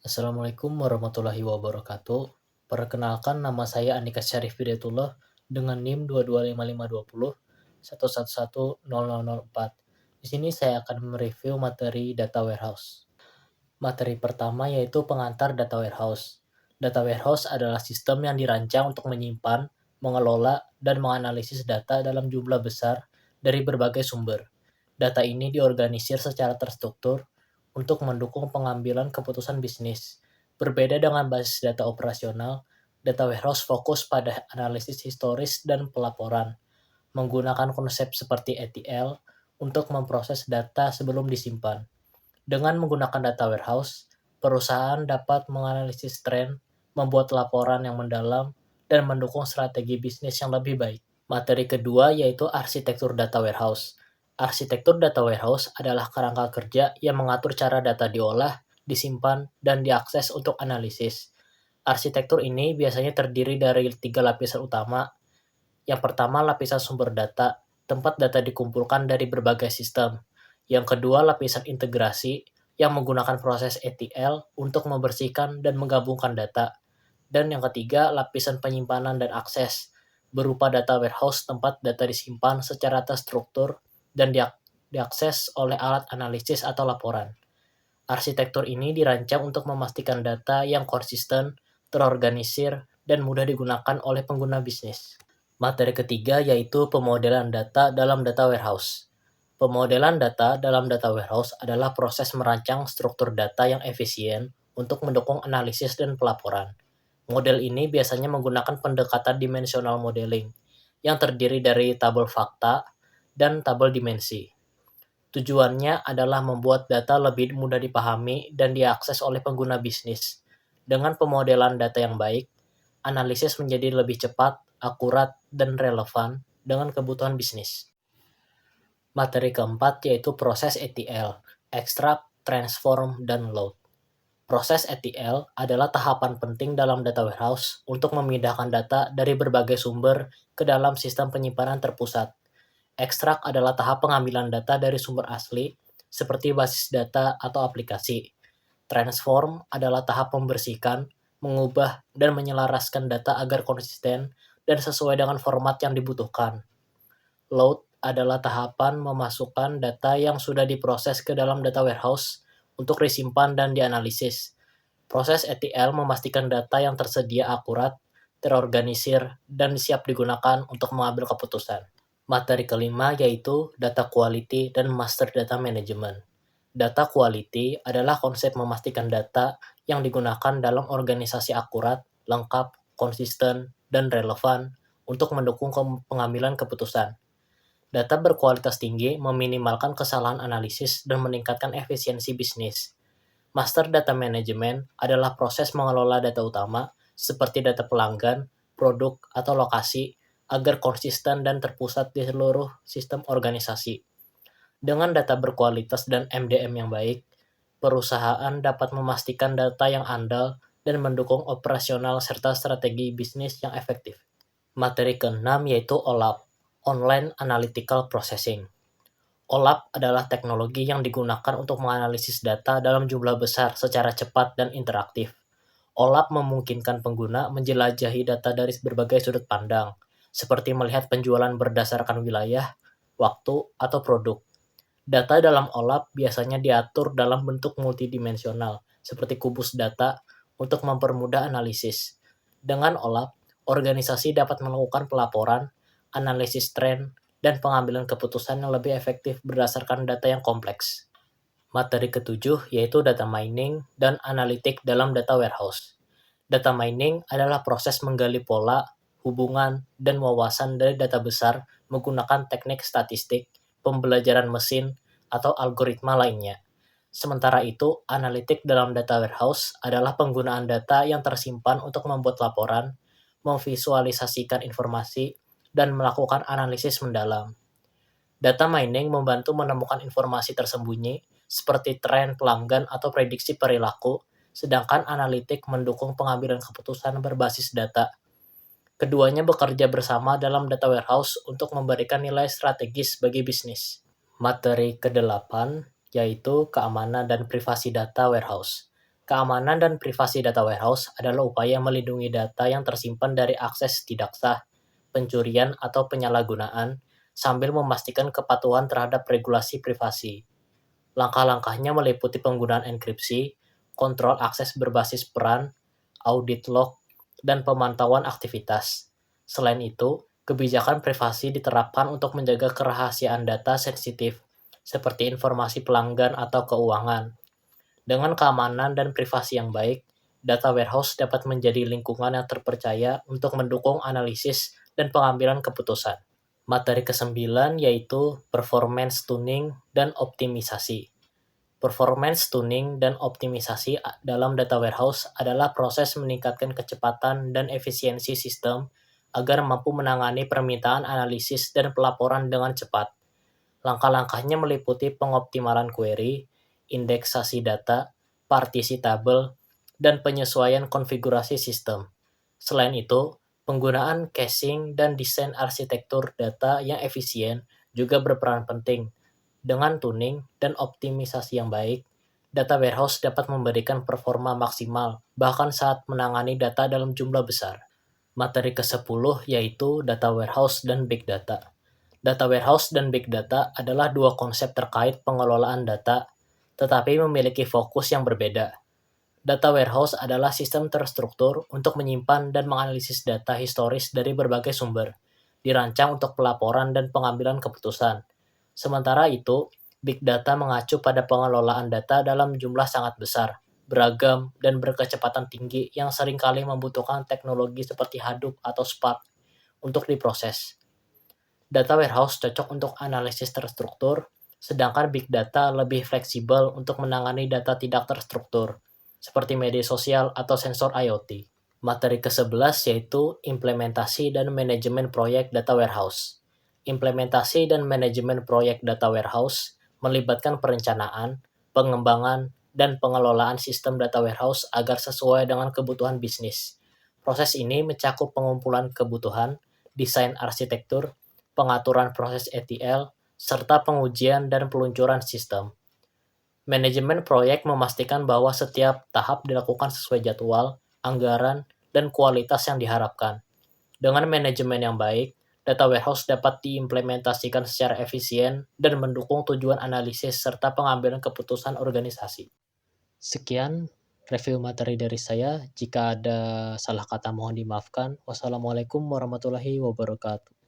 Assalamualaikum warahmatullahi wabarakatuh. Perkenalkan, nama saya Andika Syarif Hidayatullah dengan NIM 22550 11110004. Di sini saya akan mereview materi data warehouse. Materi pertama yaitu pengantar data warehouse. Data warehouse adalah sistem yang dirancang untuk menyimpan, mengelola, dan menganalisis data dalam jumlah besar dari berbagai sumber. Data ini diorganisir secara terstruktur untuk mendukung pengambilan keputusan bisnis. Berbeda dengan basis data operasional, data warehouse fokus pada analisis historis dan pelaporan, menggunakan konsep seperti ETL untuk memproses data sebelum disimpan. Dengan menggunakan data warehouse, perusahaan dapat menganalisis tren, membuat laporan yang mendalam, dan mendukung strategi bisnis yang lebih baik. Materi kedua yaitu arsitektur data warehouse. Arsitektur data warehouse adalah kerangka kerja yang mengatur cara data diolah, disimpan, dan diakses untuk analisis. Arsitektur ini biasanya terdiri dari 3 lapisan utama. Yang pertama, lapisan sumber data, tempat data dikumpulkan dari berbagai sistem. Yang kedua, lapisan integrasi, yang menggunakan proses ETL untuk membersihkan dan menggabungkan data. Dan yang ketiga, lapisan penyimpanan dan akses, berupa data warehouse tempat data disimpan secara terstruktur dan diakses oleh alat analisis atau laporan. Arsitektur ini dirancang untuk memastikan data yang konsisten, terorganisir, dan mudah digunakan oleh pengguna bisnis. Materi ketiga yaitu pemodelan data dalam data warehouse. Pemodelan data dalam data warehouse adalah proses merancang struktur data yang efisien untuk mendukung analisis dan pelaporan. Model ini biasanya menggunakan pendekatan dimensional modeling, yang terdiri dari tabel fakta dan tabel dimensi. Tujuannya adalah membuat data lebih mudah dipahami dan diakses oleh pengguna bisnis. Dengan pemodelan data yang baik, analisis menjadi lebih cepat, akurat, dan relevan dengan kebutuhan bisnis. Materi keempat yaitu proses ETL, extract, transform, dan load. Proses ETL adalah tahapan penting dalam data warehouse untuk memindahkan data dari berbagai sumber ke dalam sistem penyimpanan terpusat. Extract adalah tahap pengambilan data dari sumber asli, seperti basis data atau aplikasi. Transform adalah tahap membersihkan, mengubah, dan menyelaraskan data agar konsisten dan sesuai dengan format yang dibutuhkan. Load adalah tahapan memasukkan data yang sudah diproses ke dalam data warehouse untuk disimpan dan dianalisis. Proses ETL memastikan data yang tersedia akurat, terorganisir, dan siap digunakan untuk mengambil keputusan. Materi kelima yaitu data quality dan master data management. Data quality adalah konsep memastikan data yang digunakan dalam organisasi akurat, lengkap, konsisten, dan relevan untuk mendukung pengambilan keputusan. Data berkualitas tinggi meminimalkan kesalahan analisis dan meningkatkan efisiensi bisnis. Master data management adalah proses mengelola data utama seperti data pelanggan, produk, atau lokasi agar konsisten dan terpusat di seluruh sistem organisasi. Dengan data berkualitas dan MDM yang baik, perusahaan dapat memastikan data yang andal dan mendukung operasional serta strategi bisnis yang efektif. Materi keenam yaitu OLAP, Online Analytical Processing. OLAP adalah teknologi yang digunakan untuk menganalisis data dalam jumlah besar secara cepat dan interaktif. OLAP memungkinkan pengguna menjelajahi data dari berbagai sudut pandang, seperti melihat penjualan berdasarkan wilayah, waktu, atau produk. Data dalam OLAP biasanya diatur dalam bentuk multidimensional, seperti kubus data, untuk mempermudah analisis. Dengan OLAP, organisasi dapat melakukan pelaporan, analisis tren, dan pengambilan keputusan yang lebih efektif berdasarkan data yang kompleks. Materi ketujuh yaitu data mining dan analitik dalam data warehouse. Data mining adalah proses menggali pola, hubungan, dan wawasan dari data besar menggunakan teknik statistik, pembelajaran mesin, atau algoritma lainnya. Sementara itu, analitik dalam data warehouse adalah penggunaan data yang tersimpan untuk membuat laporan, memvisualisasikan informasi, dan melakukan analisis mendalam. Data mining membantu menemukan informasi tersembunyi, seperti tren pelanggan atau prediksi perilaku, sedangkan analitik mendukung pengambilan keputusan berbasis data. Keduanya bekerja bersama dalam data warehouse untuk memberikan nilai strategis bagi bisnis. Materi ke-8 yaitu keamanan dan privasi data warehouse. Keamanan dan privasi data warehouse adalah upaya melindungi data yang tersimpan dari akses tidak sah, pencurian, atau penyalahgunaan, sambil memastikan kepatuhan terhadap regulasi privasi. Langkah-langkahnya meliputi penggunaan enkripsi, kontrol akses berbasis peran, audit log, dan pemantauan aktivitas. Selain itu, kebijakan privasi diterapkan untuk menjaga kerahasiaan data sensitif, seperti informasi pelanggan atau keuangan. Dengan keamanan dan privasi yang baik, data warehouse dapat menjadi lingkungan yang terpercaya untuk mendukung analisis dan pengambilan keputusan. Materi ke-9 yaitu performance tuning dan optimisasi. Performance tuning dan optimisasi dalam data warehouse adalah proses meningkatkan kecepatan dan efisiensi sistem agar mampu menangani permintaan analisis dan pelaporan dengan cepat. Langkah-langkahnya meliputi pengoptimalan query, indeksasi data, partisi tabel, dan penyesuaian konfigurasi sistem. Selain itu, penggunaan caching dan desain arsitektur data yang efisien juga berperan penting. Dengan tuning dan optimisasi yang baik, data warehouse dapat memberikan performa maksimal, bahkan saat menangani data dalam jumlah besar. Materi ke-10 yaitu data warehouse dan big data. Data warehouse dan big data adalah dua konsep terkait pengelolaan data, tetapi memiliki fokus yang berbeda. Data warehouse adalah sistem terstruktur untuk menyimpan dan menganalisis data historis dari berbagai sumber, dirancang untuk pelaporan dan pengambilan keputusan. Sementara itu, big data mengacu pada pengelolaan data dalam jumlah sangat besar, beragam, dan berkecepatan tinggi yang seringkali membutuhkan teknologi seperti Hadoop atau Spark untuk diproses. Data warehouse cocok untuk analisis terstruktur, sedangkan big data lebih fleksibel untuk menangani data tidak terstruktur, seperti media sosial atau sensor IoT. Materi ke-11 yaitu implementasi dan manajemen proyek data warehouse. Implementasi dan manajemen proyek data warehouse melibatkan perencanaan, pengembangan, dan pengelolaan sistem data warehouse agar sesuai dengan kebutuhan bisnis. Proses ini mencakup pengumpulan kebutuhan, desain arsitektur, pengaturan proses ETL, serta pengujian dan peluncuran sistem. Manajemen proyek memastikan bahwa setiap tahap dilakukan sesuai jadwal, anggaran, dan kualitas yang diharapkan. Dengan manajemen yang baik, data warehouse dapat diimplementasikan secara efisien dan mendukung tujuan analisis serta pengambilan keputusan organisasi. Sekian review materi dari saya. Jika ada salah kata mohon dimaafkan. Wassalamualaikum warahmatullahi wabarakatuh.